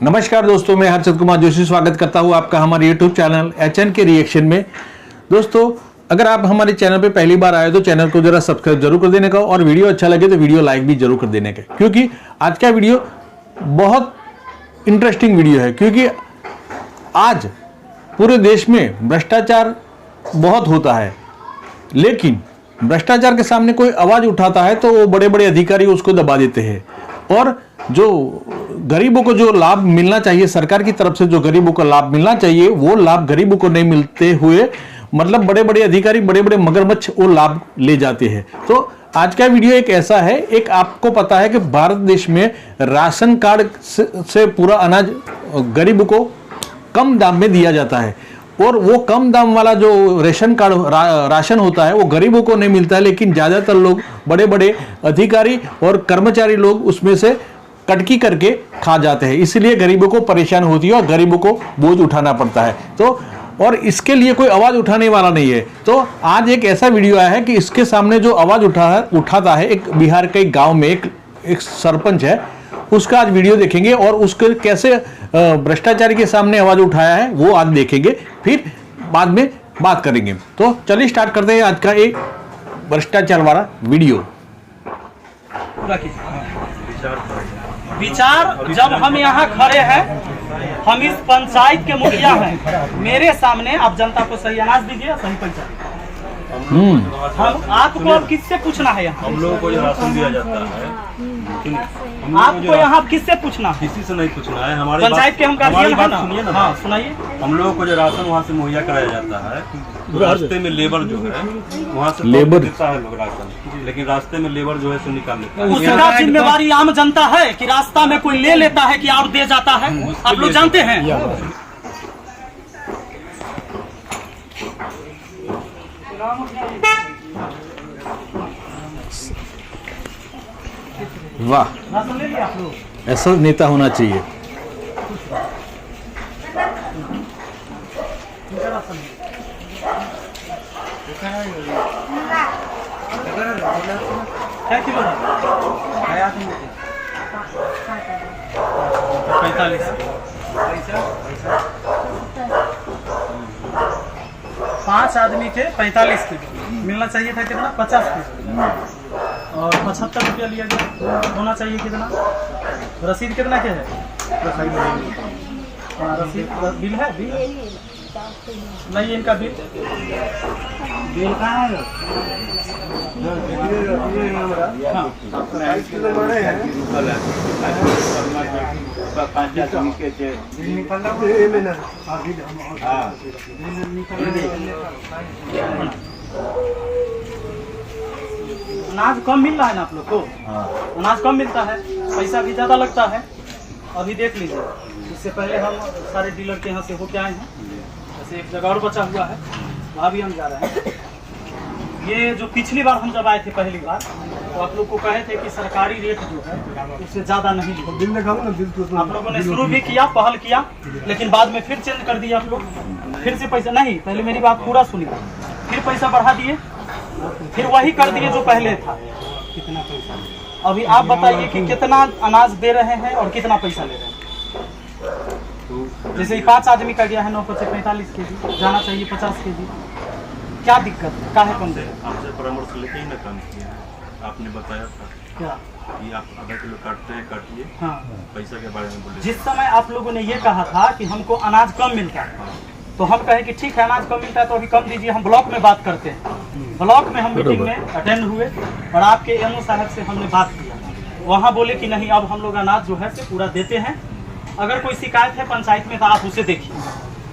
नमस्कार दोस्तों, मैं हर्षद कुमार जोशी स्वागत करता हूं आपका हमारे YouTube चैनल HN के रिएक्शन में। दोस्तों, अगर आप हमारे चैनल पे पहली बार आए तो चैनल को जरा सब्सक्राइब जरूर कर देने का और वीडियो अच्छा लगे तो वीडियो लाइक भी जरूर कर देने का, क्योंकि आज का वीडियो बहुत इंटरेस्टिंग वीडियो है। क्योंकि आज पूरे देश में भ्रष्टाचार बहुत होता है, लेकिन भ्रष्टाचार के सामने कोई आवाज उठाता है तो वो बड़े बड़े अधिकारी उसको दबा देते हैं। और जो गरीबों को जो लाभ मिलना चाहिए, सरकार की तरफ से जो गरीबों को लाभ मिलना चाहिए, वो लाभ गरीबों को नहीं मिलते हुए मतलब बड़े बड़े अधिकारी, बड़े बड़े मगरमच्छ वो लाभ ले जाते हैं। तो आज का वीडियो एक ऐसा है, एक आपको पता है कि भारत देश में राशन कार्ड से पूरा अनाज गरीबों को कम दाम में दिया जाता है, और वो कम दाम वाला जो रेशन कार्ड राशन होता है वो गरीबों को नहीं मिलता है, लेकिन ज़्यादातर लोग, बड़े बड़े अधिकारी और कर्मचारी लोग उसमें से कटकी करके खा जाते हैं। इसलिए गरीबों को परेशान होती है और गरीबों को बोझ उठाना पड़ता है। तो और इसके लिए कोई आवाज़ उठाने वाला नहीं है। तो आज एक ऐसा वीडियो आया है कि इसके सामने जो आवाज़ उठाता है, एक बिहार के गाँव में एक सरपंच है, उसका आज वीडियो देखेंगे और उसके कैसे भ्रष्टाचार के सामने आवाज उठाया है वो आज देखेंगे, फिर बाद में बात करेंगे। तो चलिए स्टार्ट करते हैं आज का एक भ्रष्टाचार वाला वीडियो। विचार जब हम यहाँ खड़े हैं, हम इस पंचायत के मुखिया हैं, मेरे सामने आप जनता को सही अनाज दीजिए, सही पैसा। हम आपको अब किससे पूछना है? यहाँ हम लोगों को जो राशन दिया जाता है, आपको यहाँ किससे पूछना है? किसी से नहीं पूछना है। हमारी पंचायत के हम हमारी बात ना? सुनिए ना। हाँ, सुनाइए। हम लोगों को जो राशन वहाँ से मुहैया कराया जाता है, तो रास्ते में लेबर जो है वहाँ से लेबर देता है लोग राशन, लेकिन रास्ते में लेबर जो है सो निकाल लेता है। उसका जिम्मेवारी आम जनता है कि रास्ता में कोई ले लेता है कि और दे जाता है? आप लोग जानते हैं। वाह, राशन ले लिया आप लोग? ऐसा नेता होना चाहिए। क्या किलो? 45। 5 आदमी थे, 45 किलो मिलना चाहिए था। कितना? 50 किलो। और 75 रुपया लिया गया। होना चाहिए कितना? रसीद कितना के है? रसीद बिल है? बिल नहीं, इनका बिल कहाँ है? हाँ, अनाज कम मिल रहा है ना आप लोग को? अनाज कम मिलता है, पैसा भी ज्यादा लगता है। अभी देख लीजिए, इससे पहले हम सारे डीलर के यहाँ से होके आए हैं। जैसे एक जगह और बचा हुआ है, वहाँ भी हम जा रहे हैं। ये जो पिछली बार हम जब आए थे पहली बार, तो आप लोग को कहे थे कि सरकारी रेट जो है उससे ज्यादा नहीं लो। आप लोगों ने शुरू भी किया, पहल किया, लेकिन बाद में फिर चेंज कर दिया। आप लोग फिर से पैसा नहीं, पहले मेरी बात पूरा सुनिए, फिर पैसा बढ़ा दिए, फिर वही कर दिए जो पहले था। कितना पैसा? अभी आप बताइए कि कितना अनाज दे रहे हैं और कितना पैसा ले रहे हैं? जैसे 5 आदमी का गया है 9 से 45 केजी, जाना चाहिए 50 केजी। क्या दिक्कत है? काहे कम दे रहे हैं? आपसे परामर्श लेके ही ना काम किया है। आपने बताया था क्या कि आप आधा किलो काटते हैं, काटिए। हाँ, पैसा के बारे में बोले। जिस समय आप लोगों ने ये कहा था कि हमको अनाज कम मिलता है, तो हम कहे कि ठीक है, अनाज कम मिलता है तो अभी कम दीजिए, हम ब्लॉक में बात करते हैं। ब्लॉक में हम मीटिंग में अटेंड हुए और आपके एमओ साहब से हमने बात किया। वहाँ बोले कि नहीं, अब हम लोग अनाज जो है से पूरा देते हैं। अगर कोई शिकायत है पंचायत में तो आप उसे देखिए।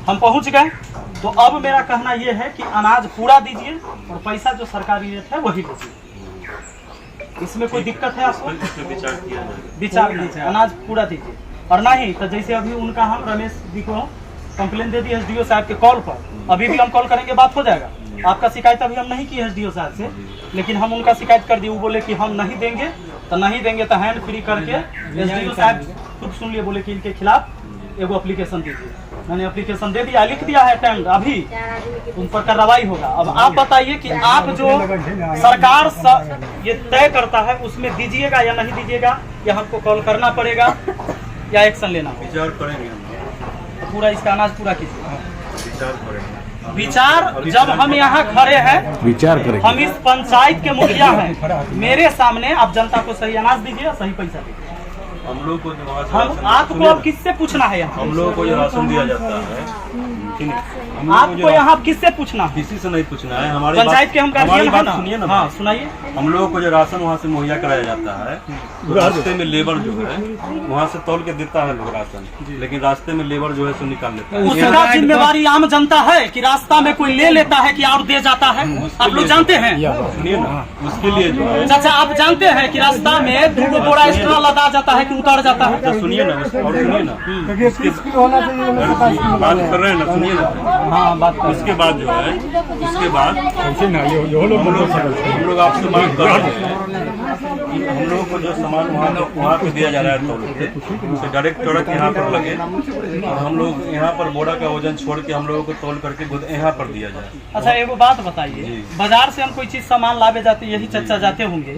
हम पहुँच गए, तो अब मेरा कहना यह है कि अनाज पूरा दीजिए और पैसा जो सरकारी रेट है वही लीजिए। इसमें कोई दिक्कत है आपको? विचार किया जाए। विचार लीजिए, अनाज पूरा दीजिए। और नहीं तो जैसे अभी उनका हम रमेश जी को कंप्लेन दे दी एसडीओ साहब के कॉल पर, अभी भी हम कॉल करेंगे, बात हो जाएगा। आपका शिकायत अभी हम नहीं की एसडीओ साहब से, लेकिन हम उनका शिकायत कर दिए। वो बोले कि हम नहीं देंगे, तो नहीं देंगे तो हैंड फ्री करके एसडीओ साहब खुद सुन लिए, बोले कि इनके खिलाफ एगो एप्लीकेशन दीजिए। मैंने एप्लीकेशन दे दिया, लिख दिया है टेंड, अभी उन पर कार्रवाई होगा। अब आप बताइए कि आप जो सरकार ये तय करता है उसमें दीजिएगा या नहीं दीजिएगा, या हमको कॉल करना पड़ेगा, या एक्शन लेना होगा? विचार करेंगे हम, तो पूरा इसका अनाज पूरा कीजिए। विचार करेंगे। विचार जब हम यहाँ खड़े हैं, विचार करें। हम इस पंचायत के मुखिया हैं, मेरे सामने आप जनता को सही अनाज दीजिए, सही पैसा दीजिए। हम लोग को जो वहाँ से हम राशन- आपको सुनिए अब ना, किससे पूछना है यहाँ? हम लोगों को जो राशन दिया जाता है, सुनिए, हम लोगों को आपको जो यहाँ किससे पूछना है? किसी से नहीं पूछना है, हमारी पंचायत के हम हमारी गार्जियन हैं बात ना? सुनिए ना। हाँ सुनाइए। हम लोगों को जो राशन वहाँ से मुहैया कराया जाता है, तो रास्ते में लेबर जो है वहाँ से तौल के देता है लोग राशन, लेकिन रास्ते में लेबर जो है सो निकाल लेता है। उसका जिम्मेवारी आम जनता है कि रास्ता में कोई ले लेता है कि और दे जाता है? आप लोग जानते हैं? सुनिए ना, उसके लिए जो है चाचा आप जानते हैं कि रास्ता में 2 बोरा एक्स्ट्रा लदा जाता है कि उतर जाता है? सुनिए ना, और सुनिए ना, बात कर रहे हैं ना, सुनिए ना। हाँ बात कर। उसके बाद जो है, उसके बाद हम लोग आपसे मांग कर रहे हैं कि हम लोगों को जो सामान वहाँ पे दिया जा रहा है तौल के, उसे डायरेक्ट ट्रक यहाँ पर लगे और हम लोग यहाँ पर बोरा का वजन छोड़ के हम लोगों को तौल करके यहाँ पर दिया जाए। अच्छा एगो बात बताइए, बाजार से हम कोई चीज सामान लावे जाते, यही चर्चा जाते होंगे,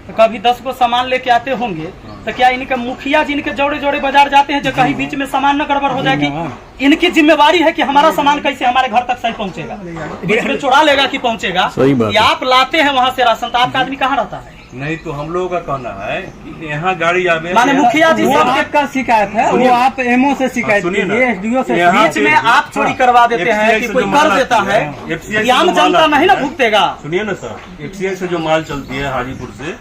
तो कभी 10 को सामान लेके आते होंगे, तो क्या इनके मुखिया जी इनके जोड़े जोड़े बाजार जाते हैं जो कहीं बीच में सामान न गड़बड़ हो जाए? कि इनकी जिम्मेवारी है कि हमारा सामान कैसे हमारे घर तक सही पहुंचेगा? बीच में चुरा लेगा कि पहुंचेगा? सही बात है। या आप लाते हैं वहाँ से राशन, तो आपका आदमी कहाँ रहता है? नहीं तो हम लोगों का कहना है कि यहाँ गाड़ी आवे, माने मुखिया जी वो सब आपका शिकायत है, वो आप एमओ से शिकायत सुनिए ना, कीजिए, एसडीओ से। यहाँ बीच में आप चोरी करवा देते हैं FCI कि से कोई जो कर माल देता आती है, FCI ये आम से जो माल जनता नहीं ना आती है, भुगतेगा? सुनिए ना सर, FCI से जो माल चलती है हाजीपुर से,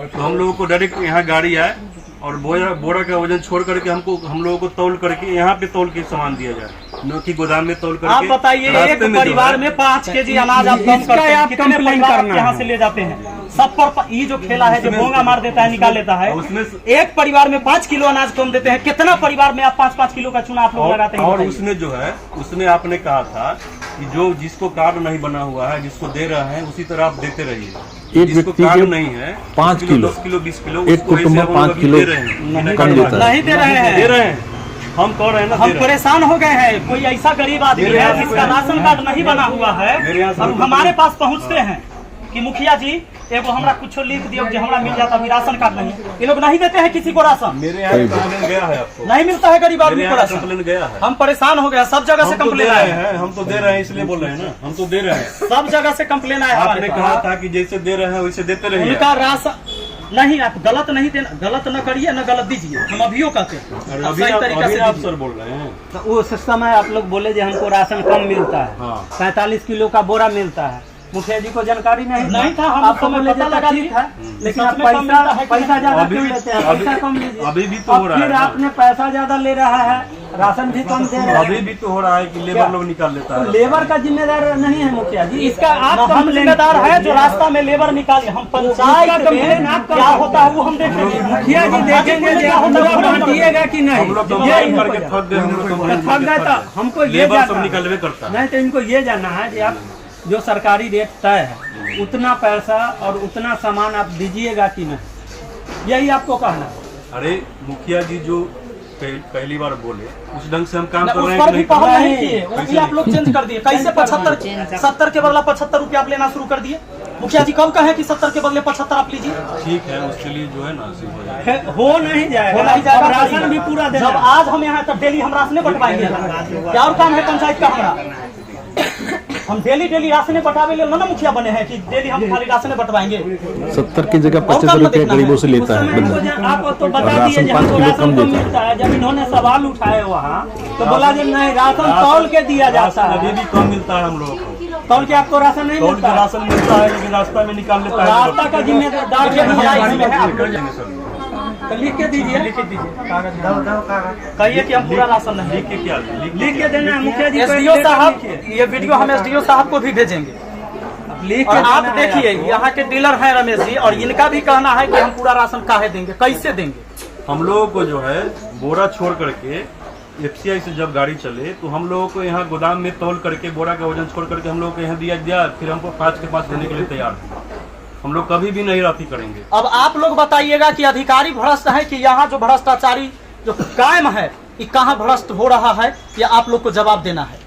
तो हम लोगों को डायरेक्ट यहाँ गाड़ी आए और बोरा का वजन छोड़ करके हम लोगों को तौल करके यहाँ पे तौल के सामान दिया जाए, न कि गोदाम में तौल करके। आप बताइए, एक रास्ते में जो परिवार है- में 5 केजी अनाज आप कम इसका करते हैं, आप कितने कंप्लेन परिवार करना आप यहाँ है। से ले जाते हैं? सब पर ये जो खेला है, जो भोंगा मार देता है, निकाल लेता है, उसमें एक परिवार में 5 किलो अनाज कम देते हैं, कितना परिवार में आप 5-5 किलो का चूना आप लोग लगाते हैं? और बताइए। उसमें जो है, उसमें आपने कहा था कि जो जिसको कार्ड नहीं बना हुआ है, जिसको दे रहे हैं उसी तरह आप देते रहिए। एक जिसको व्यक्ति कार्ड के नहीं है, 5 किलो, 10 किलो 20 किलो, एक उसको कुटुंब ऐसे में हम 5 लोग किलो दे रहे हैं। कम देता है। नहीं दे रहे हैं, दे रहे हैं, हम कह रहे हैं ना, हम दे रहे हैं। परेशान हो गए हैं। कोई ऐसा गरीब आदमी मेरे यहाँ है से जिसका कोई- राशन कार्ड नहीं बना हुआ है, मेरे यहाँ से अब कोई- हमारे पास पहुँचते हैं कि मुखिया जी एगो हमरा कुछ लिख दियो कि हमरा मिल जाता, अभी राशन कार्ड नहीं। ये लोग नहीं देते हैं किसी को राशन, मेरे यहाँ कंप्लेन गया है आपको, नहीं मिलता है गरीब मेरे आदमी को यहाँ राशन। कंप्लेन गया है। हम परेशान हो गए, सब जगह से हम तो दे कंप्लेन रहे आए हैं, हम तो दे रहे हैं, इसलिए बोल रहे हैं ना, हम तो दे रहे हैं। सब जगह से कंप्लेन आया आपने हमारे कहा पास। था कि जैसे दे रहे हैं वैसे देते रहिए। उनका राशन नहीं, आप गलत नहीं देना, गलत न करिए न गलत दीजिए, हम अभियो कहते हैं अरे आप अभी सही आप तरीका से आप दीजिए। सर बोल रहे हैं। तो उस समय आप लोग बोले जो हमको राशन कम मिलता है, हाँ। 45 किलो का बोरा मिलता है, मुखिया जी को जानकारी नहीं था, हम आपको समय बोले पता जो लगा ठीक लिए। है, लेकिन सच आप में कम मिलता है कि पैसा नहीं? ज्यादा अभी क्यों भी- लेते हैं? अभी- पैसा कम लीजिए। अभी भी तो अब हो रहा है फिर ना। आपने पैसा ज्यादा ले रहा है, राशन भी कम दे रहा अभी है, भी तो हो रहा है कि लेबर लोग निकाल लेता तो है। लेबर का जिम्मेदार नहीं है मुखिया जी? इसका आप हम हम जिम्मेदार है जो रास्ता में लेबर निकाले। हम पंचायत उसका कंप्लेन में आप क्या होता है वो हम देखेंगे। मुखिया जी देखेंगे क्या होता है वो हम बांटिएगा कि नहीं? हम लोग तो ये कंप्लेन इनको करके थक गए, हम लोग कंप्लेन थक गए करके तो हमको ये लेबर सब जानना है। निकलवे करता है। नहीं तो इनको ये जानना है कि आप जो सरकारी रेट तय है उतना पैसा और उतना सामान आप दीजिएगा कि नहीं, यही आपको कहना है। अरे मुखिया जी जो पहली बार बोले उस ढंग से हम काम कर उस रहे पर हैं भी कि पहल नहीं? नहीं किए, वो भी आप लोग चेंज कर दिए। कैसे 70 के बदला 75 रुपया आप लेना शुरू कर दिए? मुखिया जी कब कहे कि 70 के बदले 75 आप लीजिए? ठीक है, उसके लिए जो है ना सिर्फ हो जाए। हो नहीं जाएगा, हो नहीं जाएगा, और राशन भी पूरा देना। जब आज हम यहाँ तब डेली हम राशने बंटवाएंगे, क्या और काम है पंचायत का हमारा? हम डेली राशने बंटावे ले ना मुखिया बने हैं कि डेली हम खाली राशने बंटवाएंगे। 70 की जगह 75 रुपया गरीबों से लेता है बंदा। आप तो बता राशन दिए 5 हमको किलो राशन कम कम देता है। मिलता है। जब इन्होंने सवाल उठाए वहाँ तो बोला जी नहीं, राशन तौल के दिया जाता राशन अभी है। भी कम मिलता है हम लोगों को। तौल के आपको राशन नहीं तौल मिलता के है। राशन मिलता है लेकिन रास्ता में निकाल लेता है। रास्ता का जिम्मेदार ये हमारा इसमें है, आप कर देंगे सर। तो लिख के दीजिए, लिख के दीजिए, कहिए कि हम पूरा राशन नहीं। लिख के क्या लिख के देना है मुखिया जी को। एसडीओ लेटर साहब, लिखिए। ये वीडियो हम एसडीओ साहब को भी भेजेंगे। लिख और के आप देना है देखिए, आपको। यहाँ के डीलर हैं रमेश जी, और इनका भी कहना है कि हम पूरा राशन काहे देंगे, कैसे देंगे? हम लोगों को जो है बोरा छोड़ करके FCI से जब गाड़ी चले तो हम लोगों को यहाँ गोदाम में तौल करके बोरा का वजन छोड़ करके हम लोगों को यहाँ दिया, फिर हमको 5 के 5 देने के लिए तैयार थे। हम लोग कभी भी नहीं राती करेंगे। अब आप लोग बताइएगा कि अधिकारी भ्रष्ट है कि यहाँ जो भ्रष्टाचारी जो कायम है ये कहाँ भ्रष्ट हो रहा है, या आप लोग को जवाब देना है,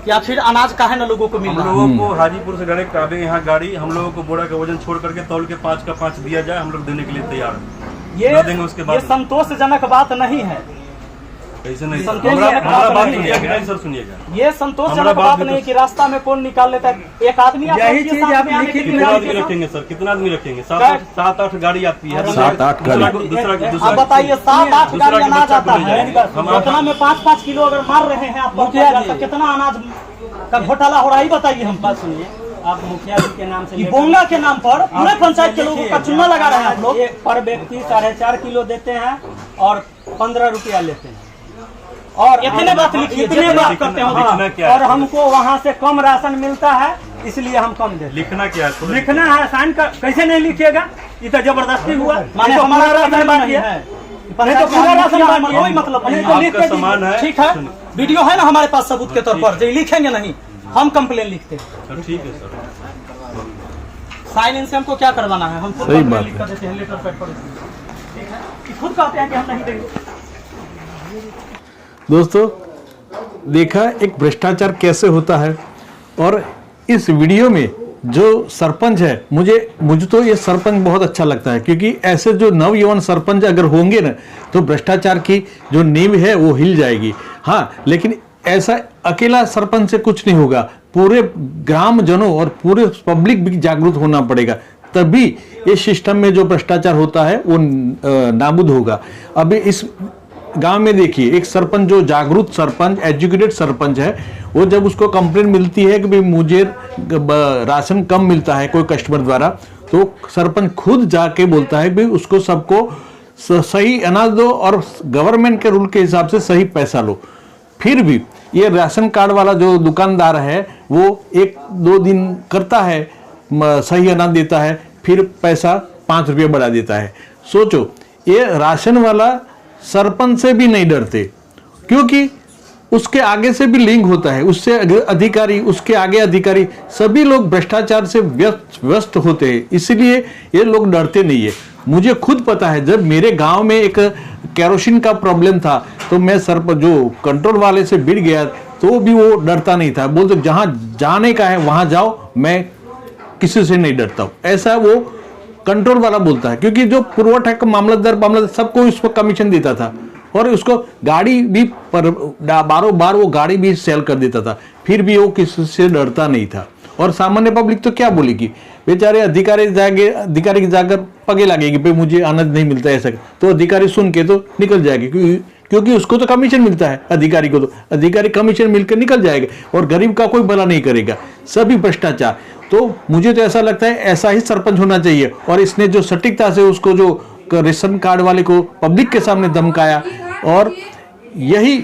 या फिर अनाज काहे न लोगों को मिल हम रहा है? लोगों को हाजीपुर से डायरेक्ट आवे यहाँ गाड़ी, हम लोगों को बोरा का वजन छोड़ करके तौल के 5 का 5 दिया जाए, हम लोग देने के लिए तैयार हैं। ये न देंगे उसके बाद ये संतोषजनक बात नहीं है। कैसे नहीं सर, संतोषजनक हमारा बात बात नहीं सुनिएगा है। कि नहीं सर, सुनिएगा। ये संतोषजनक हमारा बात भी नहीं तो- कि रास्ता में कौन निकाल लेता है। एक आदमी आप यही रखिए चीज साथ आप में आने के लिखित लिए कितना निकाल आदमी के रखेंगे सर, कितना आदमी रखेंगे? क्या? सात आठ गाड़ी आती है। 7-8 गाड़ी। आप बताइए 7-8 दूसरा गाड़ी के अनाज बच्चा को आता ले है, जाएंगे। हम उतना में 5-5 किलो अगर मार रहे हैं आप मुखिया मुखिया जी। कितना अनाज का घोटाला हो रहा है ये बताइए हम। बात सुनिए, आप मुखिया जी के नाम से ये लेकर- बोंगा के नाम पर पूरे आप पंचायत के लोगों का चुनाव लगा रहे हैं आप लोग। एक पर व्यक्ति 4.5 किलो देते हैं और 15 रुपया लेते हैं। और इतने बात लिखिए, इतने जितने बात बात करते हो। लिखना क्या है? और हमको वहाँ से कम राशन मिलता है, इसलिए हम कम देते हैं। लिखना क्या है? लिखना है, साइन का कैसे नहीं लिखिएगा? ये तो जबरदस्ती हुआ। माने ये तो हमारा पूरा राशन राशन नहीं बांटिए। है, नहीं तो पूरा राशन हमारा बांटिए। कोई मतलब नहीं नहीं तो लिख आपका के दीजिए। सामान है। ठीक है, वीडियो है ना हमारे पास सबूत के तौर पर, जो लिखेंगे नहीं हम कंप्लेन लिखते हैं। सर ठीक है सर। साइन इनसे हमको क्या करवाना है, हम खुद सही कंप्लेन बात लिख कर देते हैं लेटर पैड पर। ठीक है, कि खुद कहते हैं कि हम नहीं देंगे। दोस्तों देखा एक भ्रष्टाचार कैसे होता है। और इस वीडियो में जो सरपंच है, मुझे तो ये सरपंच बहुत अच्छा लगता है, क्योंकि ऐसे जो नवयुवान सरपंच अगर होंगे ना तो भ्रष्टाचार की जो नींव है वो हिल जाएगी। हाँ, लेकिन ऐसा अकेला सरपंच से कुछ नहीं होगा, पूरे ग्रामजनों और पूरे पब्लिक भी जागरूक होना पड़ेगा, तभी इस सिस्टम में जो भ्रष्टाचार होता है वो नाबूद होगा। अभी इस गांव में देखिए एक सरपंच, जो जागरूक सरपंच, एजुकेटेड सरपंच है, वो जब उसको कंप्लेंट मिलती है कि भाई मुझे राशन कम मिलता है कोई कस्टमर द्वारा, तो सरपंच खुद जाके बोलता है भाई उसको सबको सही अनाज दो और गवर्नमेंट के रूल के हिसाब से सही पैसा लो। फिर भी ये राशन कार्ड वाला जो दुकानदार है वो 1-2 दिन करता है, सही अनाज देता है, फिर पैसा 5 रुपये बढ़ा देता है। सोचो, ये राशन वाला सरपंच से भी नहीं डरते, क्योंकि उसके आगे से भी लिंक होता है, उससे अधिकारी, उसके आगे अधिकारी, सभी लोग भ्रष्टाचार से व्यस्त होते हैं, इसलिए ये लोग डरते नहीं है। मुझे खुद पता है, जब मेरे गांव में एक केरोसिन का प्रॉब्लम था तो मैं सरपंच जो कंट्रोल वाले से भिड़ गया, तो भी वो डरता नहीं था, बोलते जहां जाने का है वहां जाओ, मैं किसी से नहीं डरता हूं, ऐसा वो कंट्रोल वाला बोलता है। क्योंकि जो पुरवठा का मामलतदार सबको उस पर कमीशन देता था और उसको गाड़ी भी बारों बार वो गाड़ी भी सेल कर देता था, फिर भी वो किसी से डरता नहीं था। और सामान्य पब्लिक तो क्या बोलेगी, बेचारे अधिकारी की जाकर पगे लगेगी, भाई मुझे अनाज नहीं मिलता ऐसा, तो अधिकारी सुन के तो निकल जाएगी, क्योंकि उसको तो कमीशन मिलता है, अधिकारी को तो अधिकारी कमीशन मिलकर निकल जाएगा और गरीब का कोई भला नहीं करेगा, सभी भ्रष्टाचार। तो मुझे तो ऐसा लगता है ऐसा ही सरपंच होना चाहिए। और इसने जो सटीकता से उसको जो रेशन कार्ड वाले को पब्लिक के सामने धमकाया, और यही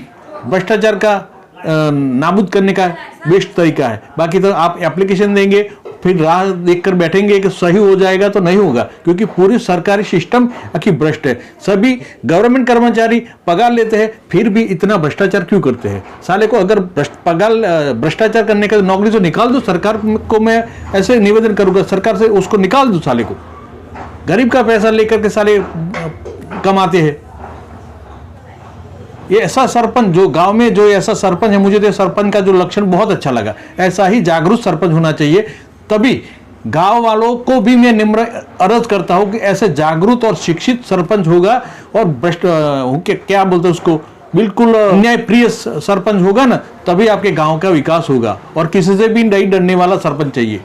भ्रष्टाचार का नाबूद करने का बेस्ट तरीका है। बाकी तो आप एप्लीकेशन देंगे, फिर राह देखकर बैठेंगे कि सही हो जाएगा, तो नहीं होगा, क्योंकि पूरी सरकारी सिस्टम आखिर भ्रष्ट है। सभी गवर्नमेंट कर्मचारी पगार लेते हैं, फिर भी इतना भ्रष्टाचार क्यों करते हैं? साले को अगर भ्रष्टाचार करने का नौकरी तो निकाल दो। सरकार को मैं ऐसे निवेदन करूंगा, सरकार से उसको निकाल दो, साले को। गरीब का पैसा लेकर के साले कमाते हैं। ये ऐसा सरपंच जो गांव में जो ऐसा सरपंच है, मुझे तो सरपंच का जो लक्षण बहुत अच्छा लगा। ऐसा ही जागरूक सरपंच होना चाहिए, तभी गांव वालों को भी मैं निम्र अर्ज करता हूं कि ऐसे जागरूक और शिक्षित सरपंच होगा और भ्रष्ट क्या बोलते हैं उसको, बिल्कुल न्यायप्रिय सरपंच होगा ना, तभी आपके गांव का विकास होगा। और किसी से भी नहीं डरने वाला सरपंच चाहिए,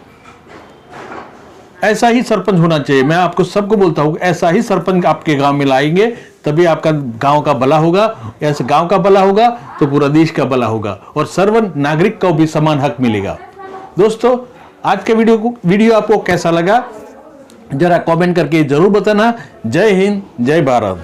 ऐसा ही सरपंच होना चाहिए। मैं आपको सबको बोलता हूं ऐसा ही सरपंच आपके गांव में लाएंगे, तभी आपका गांव का भला होगा। ऐसे गांव का भला होगा तो पूरा देश का भला होगा और सर्व नागरिक को भी समान हक मिलेगा। दोस्तों, आज के वीडियो आपको कैसा लगा जरा कमेंट करके जरूर बताना। जय हिंद, जय भारत।